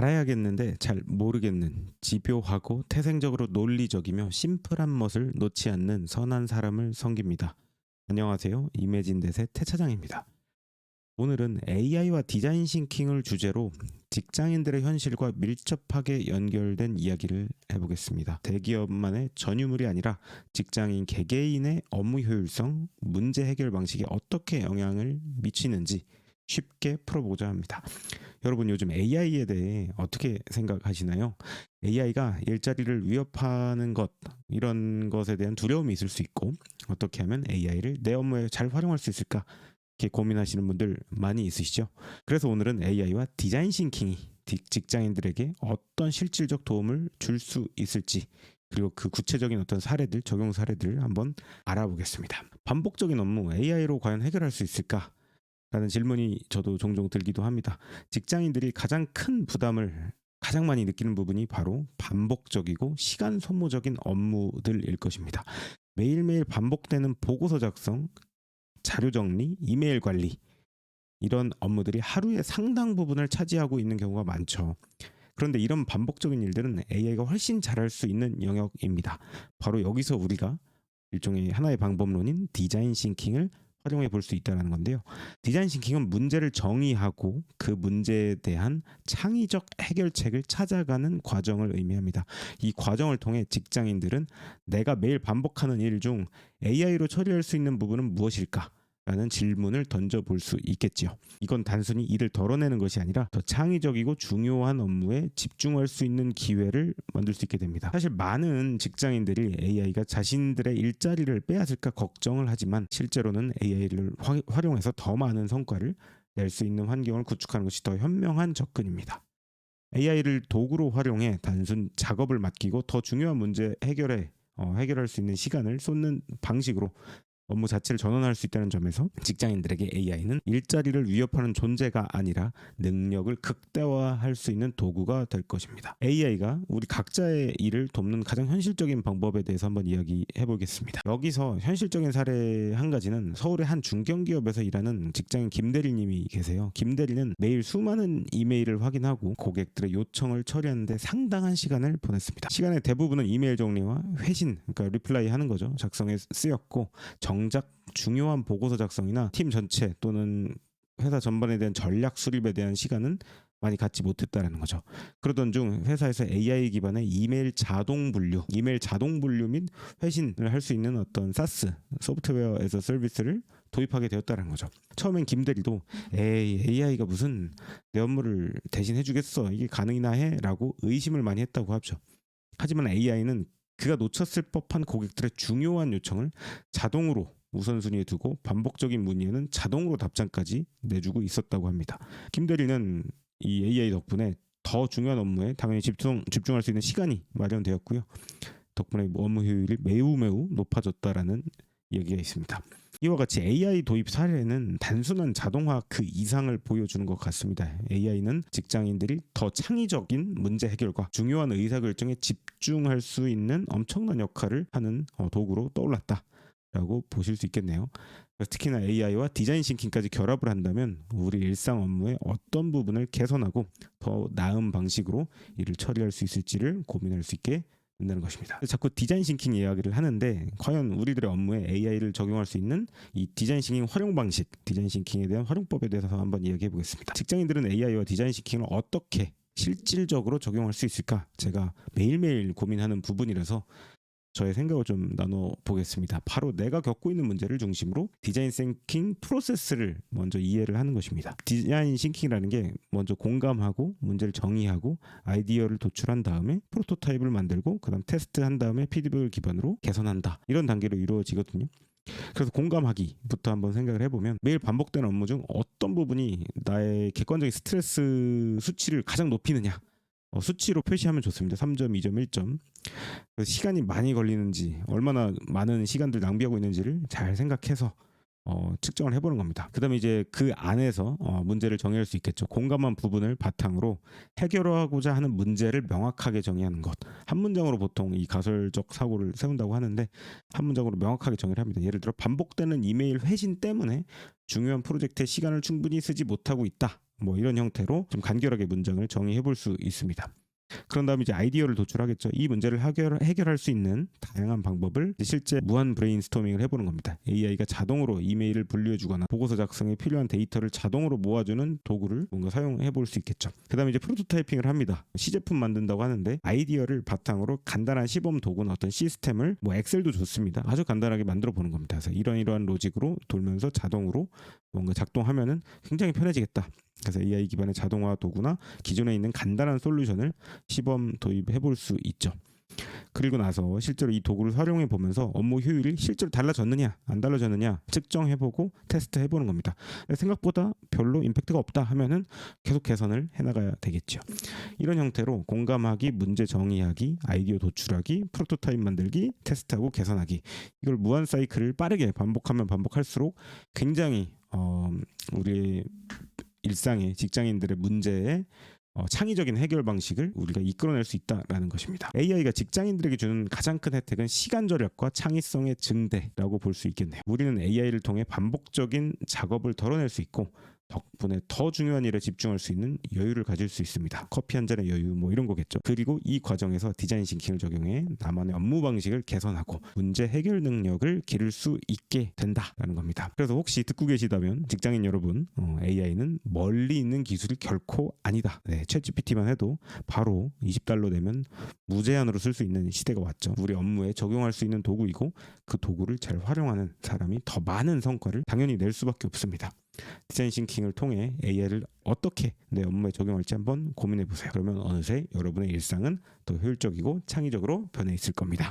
알아야겠는데 잘 모르겠는 집요하고 태생적으로 논리적이며 심플한 멋을 놓지 않는 선한 사람을 섬깁니다. 안녕하세요. 이매진댓의 태차장입니다. 오늘은 AI와 디자인 싱킹을 주제로 직장인들의 현실과 밀접하게 연결된 이야기를 해보겠습니다. 대기업만의 전유물이 아니라 직장인 개개인의 업무 효율성, 문제 해결 방식에 어떻게 영향을 미치는지 쉽게 풀어보고자 합니다. 여러분 요즘 AI에 대해 어떻게 생각하시나요? AI가 일자리를 위협하는 것, 이런 것에 대한 두려움이 있을 수 있고, 어떻게 하면 AI를 내 업무에 잘 활용할 수 있을까? 이렇게 고민하시는 분들 많이 있으시죠? 그래서 오늘은 AI와 디자인 싱킹이 직장인들에게 어떤 실질적 도움을 줄 수 있을지, 그리고 그 구체적인 어떤 사례들, 적용 사례들을 한번 알아보겠습니다. 반복적인 업무 AI로 과연 해결할 수 있을까? 라는 질문이 저도 종종 들기도 합니다. 직장인들이 가장 큰 부담을 가장 많이 느끼는 부분이 바로 반복적이고 시간 소모적인 업무들일 것입니다. 매일매일 반복되는 보고서 작성, 자료 정리, 이메일 관리, 이런 업무들이 하루의 상당 부분을 차지하고 있는 경우가 많죠. 그런데 이런 반복적인 일들은 AI가 훨씬 잘할 수 있는 영역입니다. 바로 여기서 우리가 일종의 하나의 방법론인 디자인 싱킹을 활용해 볼 수 있다는 건데요. 디자인 싱킹은 문제를 정의하고 그 문제에 대한 창의적 해결책을 찾아가는 과정을 의미합니다. 이 과정을 통해 직장인들은 내가 매일 반복하는 일 중 AI로 처리할 수 있는 부분은 무엇일까? 라는 질문을 던져볼 수 있겠지요. 이건 단순히 일을 덜어내는 것이 아니라 더 창의적이고 중요한 업무에 집중할 수 있는 기회를 만들 수 있게 됩니다. 사실 많은 직장인들이 AI가 자신들의 일자리를 빼앗을까 걱정을 하지만 실제로는 AI를 활용해서 더 많은 성과를 낼 수 있는 환경을 구축하는 것이 더 현명한 접근입니다. AI를 도구로 활용해 단순 작업을 맡기고 더 중요한 문제 해결할 수 있는 시간을 쏟는 방식으로 업무 자체를 전환할 수 있다는 점에서 직장인들에게 AI는 일자리를 위협하는 존재가 아니라 능력을 극대화할 수 있는 도구가 될 것입니다. AI가 우리 각자의 일을 돕는 가장 현실적인 방법에 대해서 한번 이야기해 보겠습니다. 여기서 현실적인 사례 한 가지는 서울의 한 중견기업에서 일하는 직장인 김대리님이 계세요. 김대리는 매일 수많은 이메일을 확인하고 고객들의 요청을 처리하는 데 상당한 시간을 보냈습니다. 시간의 대부분은 이메일 정리와 회신, 그러니까 리플라이 하는 거죠. 작성에 쓰였고 정작 중요한 보고서 작성이나 팀 전체 또는 회사 전반에 대한 전략 수립에 대한 시간은 많이 갖지 못했다는 거죠. 그러던 중 회사에서 AI 기반의 이메일 자동 분류 및 회신을 할 수 있는 어떤 SaaS 소프트웨어 에서 서비스를 도입하게 되었다는 거죠. 처음엔 김대리도 AI가 무슨 내 업무를 대신 해주겠어, 이게 가능이나 해? 라고 의심을 많이 했다고 하죠. 하지만 AI는 그가 놓쳤을 법한 고객들의 중요한 요청을 자동으로 우선순위에 두고 반복적인 문의에는 자동으로 답장까지 내주고 있었다고 합니다. 김대리는 이 AI 덕분에 더 중요한 업무에 당연히 집중할 수 있는 시간이 마련되었고요. 덕분에 업무 효율이 매우 높아졌다라는 얘기가 있습니다. 이와 같이 AI 도입 사례는 단순한 자동화 그 이상을 보여주는 것 같습니다. AI는 직장인들이 더 창의적인 문제 해결과 중요한 의사결정에 집중할 수 있는 엄청난 역할을 하는 도구로 떠올랐다라고 보실 수 있겠네요. 특히나 AI와 디자인 싱킹까지 결합을 한다면 우리 일상 업무의 어떤 부분을 개선하고 더 나은 방식으로 일을 처리할 수 있을지를 고민할 수 있게 된다는 것입니다. 자꾸 디자인 싱킹 이야기를 하는데 과연 우리들의 업무에 AI를 적용할 수 있는 이 디자인 싱킹 활용 방식, 디자인 싱킹에 대한 활용법에 대해서 한번 이야기해 보겠습니다. 직장인들은 AI와 디자인 싱킹을 어떻게 실질적으로 적용할 수 있을까? 제가 매일매일 고민하는 부분이라서 저의 생각을 좀 나눠보겠습니다. 바로 내가 겪고 있는 문제를 중심으로 디자인 싱킹 프로세스를 먼저 이해를 하는 것입니다. 디자인 싱킹이라는 게 먼저 공감하고 문제를 정의하고 아이디어를 도출한 다음에 프로토타입을 만들고 그 다음 테스트한 다음에 피드백을 기반으로 개선한다. 이런 단계로 이루어지거든요. 그래서 공감하기부터 한번 생각을 해보면 매일 반복되는 업무 중 어떤 부분이 나의 객관적인 스트레스 수치를 가장 높이느냐, 수치로 표시하면 좋습니다. 3점, 2점, 1점. 시간이 많이 걸리는지, 얼마나 많은 시간들 낭비하고 있는지를 잘 생각해서 측정을 해보는 겁니다. 그 다음에 이제 그 안에서 문제를 정의할 수 있겠죠. 공감한 부분을 바탕으로 해결하고자 하는 문제를 명확하게 정의하는 것. 한 문장으로 보통 이 가설적 사고를 세운다고 하는데 한 문장으로 명확하게 정의를 합니다. 예를 들어 반복되는 이메일 회신 때문에 중요한 프로젝트에 시간을 충분히 쓰지 못하고 있다 뭐 이런 형태로 좀 간결하게 문장을 정의해 볼 수 있습니다. 그런 다음에 이제 아이디어를 도출하겠죠. 이 문제를 해결할 수 있는 다양한 방법을 실제 무한 브레인스토밍을 해보는 겁니다. AI가 자동으로 이메일을 분류해주거나 보고서 작성에 필요한 데이터를 자동으로 모아주는 도구를 뭔가 사용해 볼 수 있겠죠. 그 다음에 이제 프로토타이핑을 합니다. 시제품 만든다고 하는데 아이디어를 바탕으로 간단한 시범 도구나 어떤 시스템을 뭐 엑셀도 좋습니다. 아주 간단하게 만들어 보는 겁니다. 그래서 이러한 로직으로 돌면서 자동으로 뭔가 작동하면은 굉장히 편해지겠다. 그래서 AI 기반의 자동화 도구나 기존에 있는 간단한 솔루션을 시범 도입해 볼 수 있죠. 그리고 나서 실제로 이 도구를 활용해 보면서 업무 효율이 실제로 달라졌느냐 안 달라졌느냐 측정해보고 테스트해보는 겁니다. 생각보다 별로 임팩트가 없다 하면은 계속 개선을 해나가야 되겠죠. 이런 형태로 공감하기, 문제 정의하기, 아이디어 도출하기, 프로토타입 만들기, 테스트하고 개선하기, 이걸 무한 사이클을 빠르게 반복하면 반복할수록 굉장히 우리 일상의 직장인들의 문제에 창의적인 해결 방식을 우리가 이끌어낼 수 있다라는 것입니다. AI가 직장인들에게 주는 가장 큰 혜택은 시간 절약과 창의성의 증대라고 볼 수 있겠네요. 우리는 AI를 통해 반복적인 작업을 덜어낼 수 있고 덕분에 더 중요한 일에 집중할 수 있는 여유를 가질 수 있습니다. 커피 한 잔의 여유 뭐 이런 거겠죠. 그리고 이 과정에서 디자인 싱킹을 적용해 나만의 업무 방식을 개선하고 문제 해결 능력을 기를 수 있게 된다라는 겁니다. 그래서 혹시 듣고 계시다면 직장인 여러분, AI는 멀리 있는 기술이 결코 아니다. 네, 챗GPT만 해도 바로 $20 내면 무제한으로 쓸 수 있는 시대가 왔죠. 우리 업무에 적용할 수 있는 도구이고 그 도구를 잘 활용하는 사람이 더 많은 성과를 당연히 낼 수밖에 없습니다. 디자인 싱킹을 통해 AI를 어떻게 내 업무에 적용할지 한번 고민해 보세요. 그러면 어느새 여러분의 일상은 더 효율적이고 창의적으로 변해 있을 겁니다.